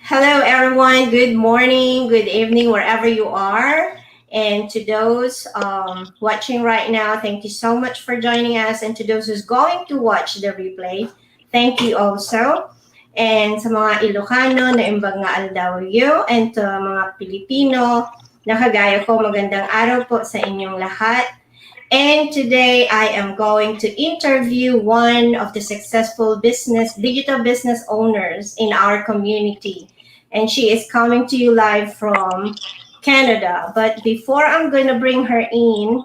Hello, everyone. Good morning, good evening, wherever you are. And to those watching right now, thank you so much for joining us. And to those who's going to watch the replay, thank you also. And sa mga Ilocano na imbag nga aldawyo, and to mga Pilipino na kagaya ko, magandang araw po sa inyong lahat. And today I am going to interview one of the successful digital business owners in our community. And she is coming to you live from Canada. But before I'm going to bring her in,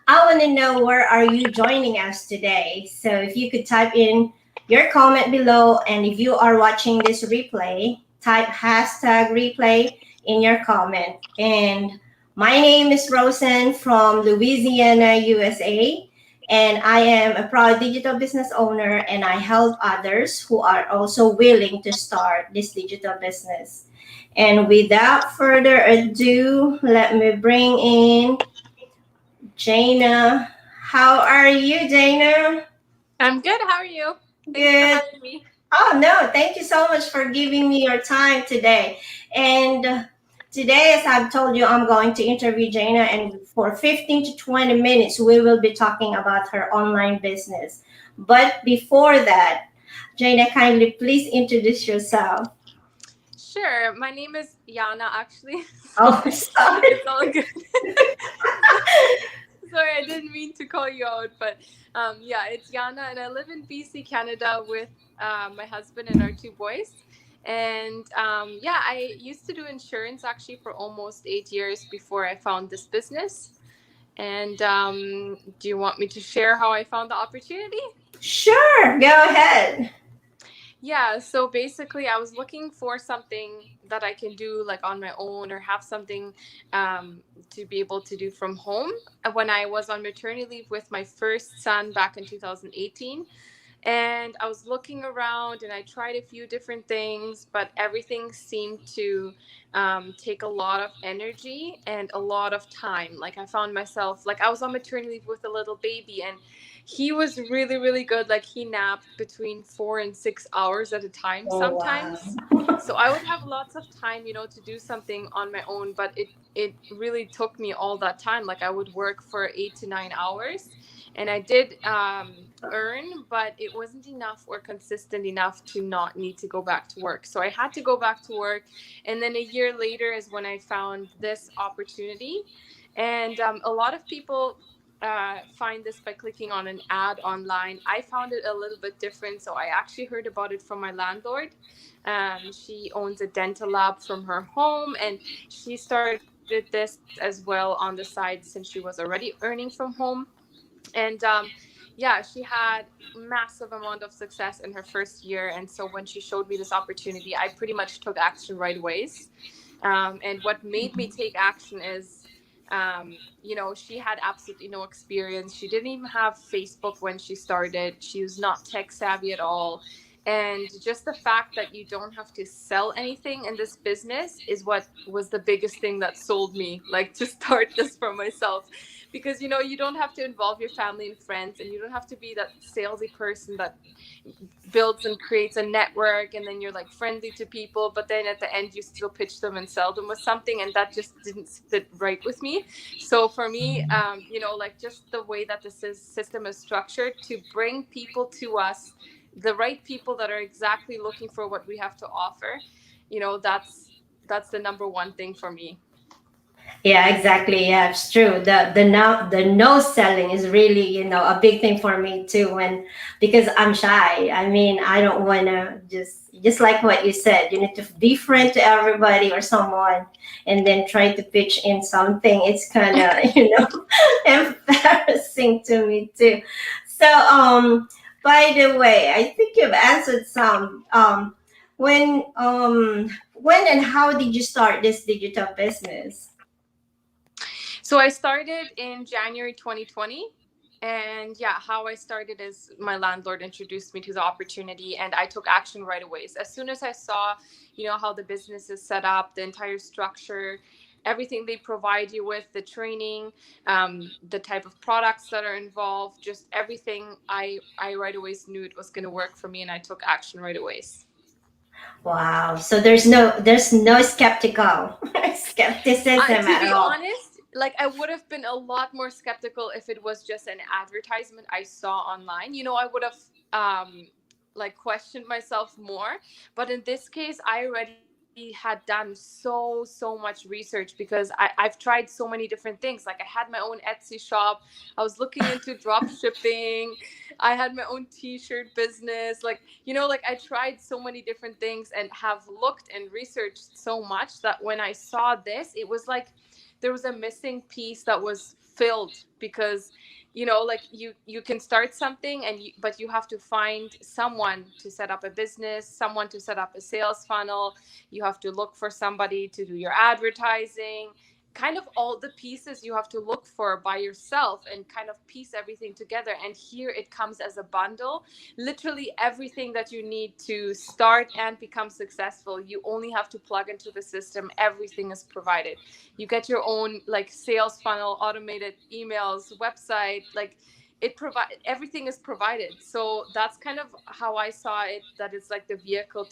I want to know where are you joining us today? So if you could type in your comment below, and if you are watching this replay, type hashtag replay in your comment. And my name is Rosen from Louisiana, USA, and I am a proud digital business owner, and I help others who are also willing to start this digital business. And without further ado, let me bring in Jana. How are you, Jana? I'm good. How are you? Thanks for Good. having me. Oh, no, thank you so much for giving me your time today. And today, as I've told you, I'm going to interview Jana, and for 15 to 20 minutes, we will be talking about her online business. But before that, Jana, kindly please introduce yourself. Sure. My name is Yana, actually. Oh, Sorry. sorry. It's all good. Sorry, I didn't mean to call you out, but yeah, it's Yana, and I live in BC, Canada, with my husband and our two boys. And yeah, I used to do insurance actually for almost 8 years before I found this business. And do you want me to share how I found the opportunity? Sure, go ahead. Yeah, so basically, I was looking for something that I can do like on my own or have something to be able to do from home. When I was on maternity leave with my first son back in 2018, and I was looking around and I tried a few different things, but everything seemed to take a lot of energy and a lot of time. Like I found myself, like I was on maternity leave with a little baby, and he was really, really good. Like he napped between 4 and 6 hours at a time Oh, wow. sometimes. So I would have lots of time, to do something on my own, but it really took me all that time. Like I would work for 8 to 9 hours, and I did earn, but it wasn't enough or consistent enough to not need to go back to work. So I had to go back to work. And then a year later is when I found this opportunity. And a lot of people find this by clicking on an ad online. I found it a little bit different. So I actually heard about it from my landlord. She owns a dental lab from her home, and she started this as well on the side since she was already earning from home. And yeah, she had massive amount of success in her first year. And so when she showed me this opportunity, I pretty much took action right away. And what made me take action is she had absolutely no experience. She didn't even have Facebook when she started. She was not tech savvy at all. And just the fact that you don't have to sell anything in this business is what was the biggest thing that sold me, like to start this for myself. Because you don't have to involve your family and friends, and you don't have to be that salesy person that builds and creates a network, and then you're like friendly to people, but then at the end you still pitch them and sell them with something, and that just didn't sit right with me. So for me, like just the way that the system is structured to bring people to us, the right people that are exactly looking for what we have to offer, that's the number one thing for me. Yeah, exactly. Yeah, it's true. The no selling is really, a big thing for me too, when because I'm shy. I mean, I don't want to just like what you said, you need to be friend to everybody or someone, and then try to pitch in something. It's kind of, embarrassing to me too. So, by the way, I think you've answered some. When and how did you start this digital business? So I started in January 2020. And yeah, how I started is my landlord introduced me to the opportunity, and I took action right away. So as soon as I saw, how the business is set up, the entire structure, everything they provide you with, the training, the type of products that are involved, just everything, I right away knew it was going to work for me, and I took action right away. Wow. So there's no skeptical skepticism To at be all. honest, like I would have been a lot more skeptical if it was just an advertisement I saw online. I would have like questioned myself more. But in this case, I already had done so much research because I've tried so many different things. Like I had my own Etsy shop. I was looking into drop shipping. I had my own t-shirt business. Like I tried so many different things and have looked and researched so much that when I saw this, it was like there was a missing piece that was filled because like you can start something but you have to find someone to set up a business, someone to set up a sales funnel. You have to look for somebody to do your advertising, kind of all the pieces you have to look for by yourself and kind of piece everything together. And here it comes as a bundle. Literally everything that you need to start and become successful, you only have to plug into the system. Everything is provided. You get your own like sales funnel, automated emails, website, like it provide everything is provided. So that's kind of how I saw it, that it's like the vehicle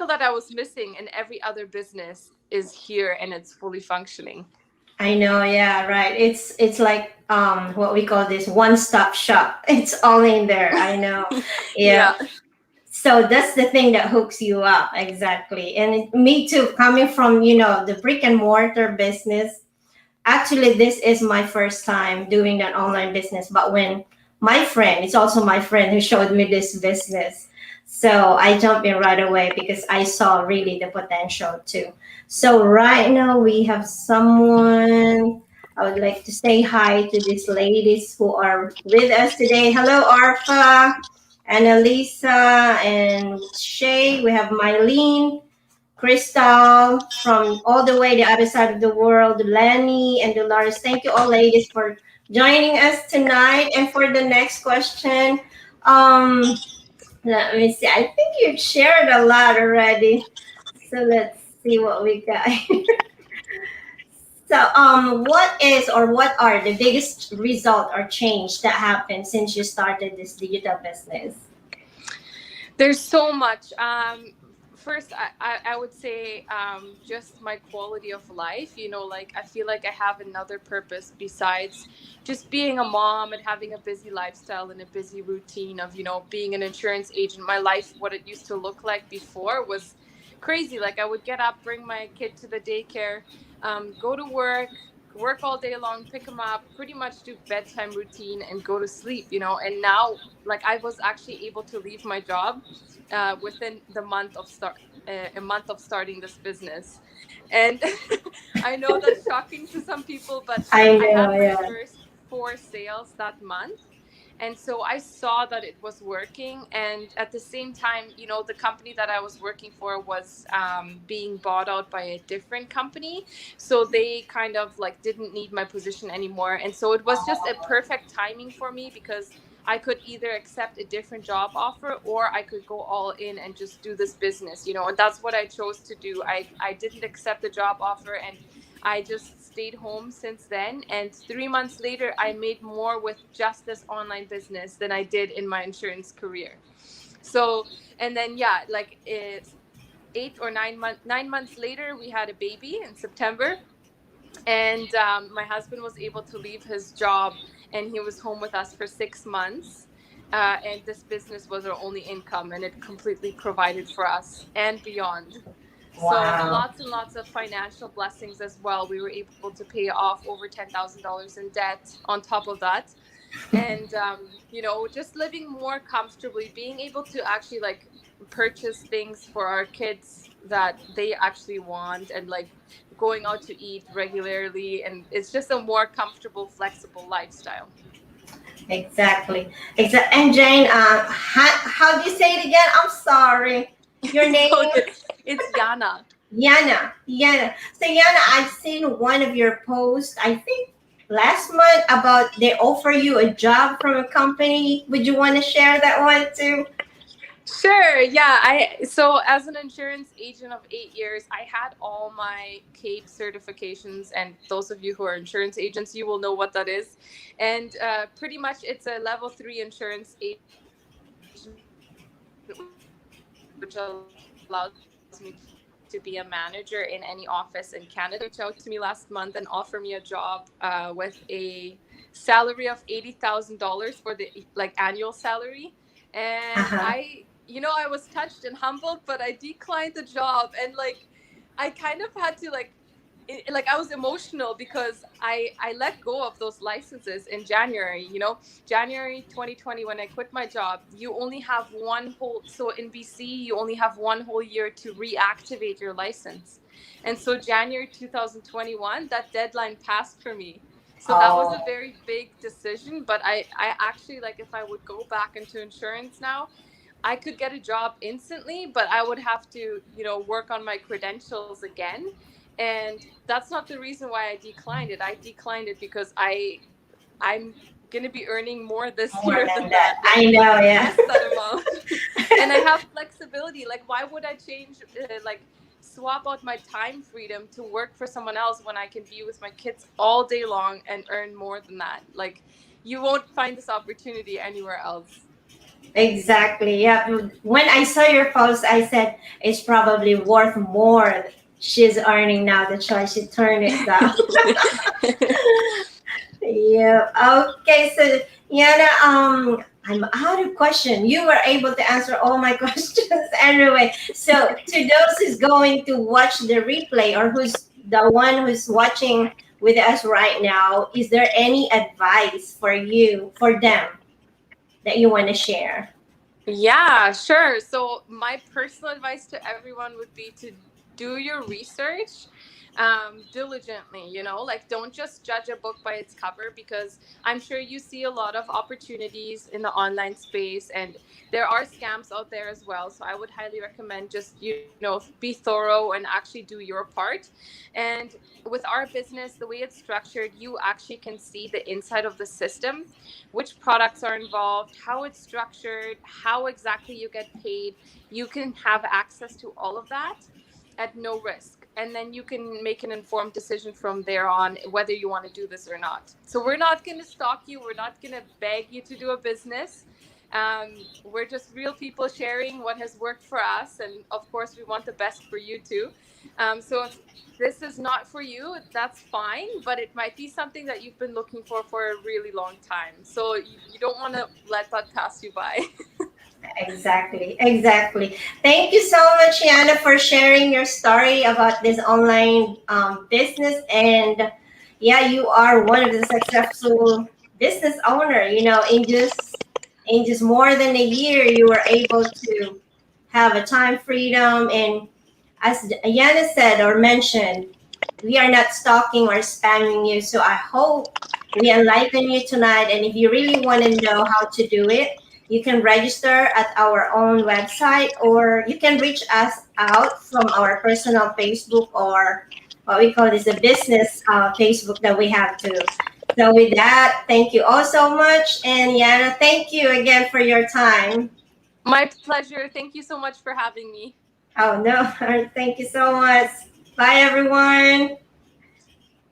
that I was missing in every other business is here and it's fully functioning. I know, yeah, right. It's like what we call this one-stop shop. It's all in there. I know. Yeah. Yeah. So that's the thing that hooks you up, exactly. And me too, coming from, the brick and mortar business. Actually, this is my first time doing that online business, but when my friend, it's also my friend who showed me this business. So I jumped in right away because I saw really the potential too. So right now we have someone. I would like to say hi to these ladies who are with us today. Hello, Arfa, Annalisa, and Shay. We have Mylene, Crystal from all the way the other side of the world, Lenny and Dolores. Thank you all, ladies, for joining us tonight. And for the next question, um, let me see. I think you've shared a lot already. So let's see what we got. So, what are the biggest result or change that happened since you started this digital business? There's so much. First, I would say just my quality of life. Like I feel like I have another purpose besides just being a mom and having a busy lifestyle and a busy routine of, being an insurance agent. My life, what it used to look like before, was crazy. Like I would get up, bring my kid to the daycare, go to work all day long, pick them up, pretty much do bedtime routine and go to sleep. And now, like I was actually able to leave my job within a month of starting this business. And I know that's shocking to some people, but I I know, had my yeah. first 4 sales that month. And so I saw that it was working. And at the same time, the company that I was working for was being bought out by a different company. So they kind of like didn't need my position anymore. And so it was just a perfect timing for me because I could either accept a different job offer or I could go all in and just do this business, and that's what I chose to do. I didn't accept the job offer and I just stayed home since then. And 3 months later, I made more with just this online business than I did in my insurance career. So, and then, yeah, like it's 9 months later, we had a baby in September. And my husband was able to leave his job and he was home with us for 6 months. And this business was our only income and it completely provided for us and beyond. So Wow. lots and lots of financial blessings as well. We were able to pay off over $10,000 in debt on top of that. And, just living more comfortably, being able to actually like purchase things for our kids that they actually want and like going out to eat regularly. And it's just a more comfortable, flexible lifestyle. Exactly. Exactly. And Jane, how do you say it again? I'm sorry. Your It's name? okay. It's Yana. Yana. Yana. So Yana, I've seen one of your posts, I think last month, about they offer you a job from a company. Would you want to share that one too? Sure. Yeah. So as an insurance agent of 8 years, I had all my CAPE certifications, and those of you who are insurance agents, you will know what that is. And pretty much, it's a level 3 insurance agent, which means you have to which allows me to be a manager in any office in Canada. Reached out to me last month and offer me a job with a salary of $80,000 for the like annual salary. And Uh-huh. I was touched and humbled, but I declined the job. And like, I kind of had to like I was emotional because I let go of those licenses in January. January 2020, when I quit my job, you only have one whole, so in BC you only have one whole year to reactivate your license. And so January 2021, that deadline passed for me. So that was a Oh, very big decision, but I actually, like, if I would go back into insurance now, I could get a job instantly, but I would have to, work on my credentials again. And that's not the reason why I declined it. I declined it because I'm going to be earning more this more year than than that. that, I like know, at yeah. least that amount. And I have flexibility. Like, why would I change, like, swap out my time freedom to work for someone else when I can be with my kids all day long and earn more than that? Like, you won't find this opportunity anywhere else. Exactly. Yeah. When I saw your post, I said it's probably worth more she's earning now. That's why she turned it down. Yeah. Okay. So, Yana, I'm out of question. You were able to answer all my questions anyway. So, to those who's going to watch the replay or who's the one who's watching with us right now, is there any advice for you, for them, that you want to share? Yeah, sure. So my personal advice to everyone would be to do your research diligently. Like, don't just judge a book by its cover, because I'm sure you see a lot of opportunities in the online space, and there are scams out there as well. So I would highly recommend just, be thorough and actually do your part. And with our business, the way it's structured, you actually can see the inside of the system, which products are involved, how it's structured, how exactly you get paid. You can have access to all of that at no risk. And then you can make an informed decision from there on whether you want to do this or not. So we're not going to stalk you. We're not going to beg you to do a business. We're just real people sharing what has worked for us. And of course, we want the best for you too. So if this is not for you, that's fine, but it might be something that you've been looking for a really long time. So you don't want to let that pass you by. Exactly, exactly. Thank you so much, Yana, for sharing your story about this online business. And yeah, you are one of the successful business owner. In just more than a year, you were able to have a time freedom. And as Yana said or mentioned, we are not stalking or spamming you. So I hope we enlighten you tonight. And if you really want to know how to do it, you can register at our own website, or you can reach us out from our personal Facebook, or what we call is a business Facebook that we have too. So with that, thank you all so much. And Yana, thank you again for your time. My pleasure. Thank you so much for having me. Oh no, thank you so much. Bye everyone.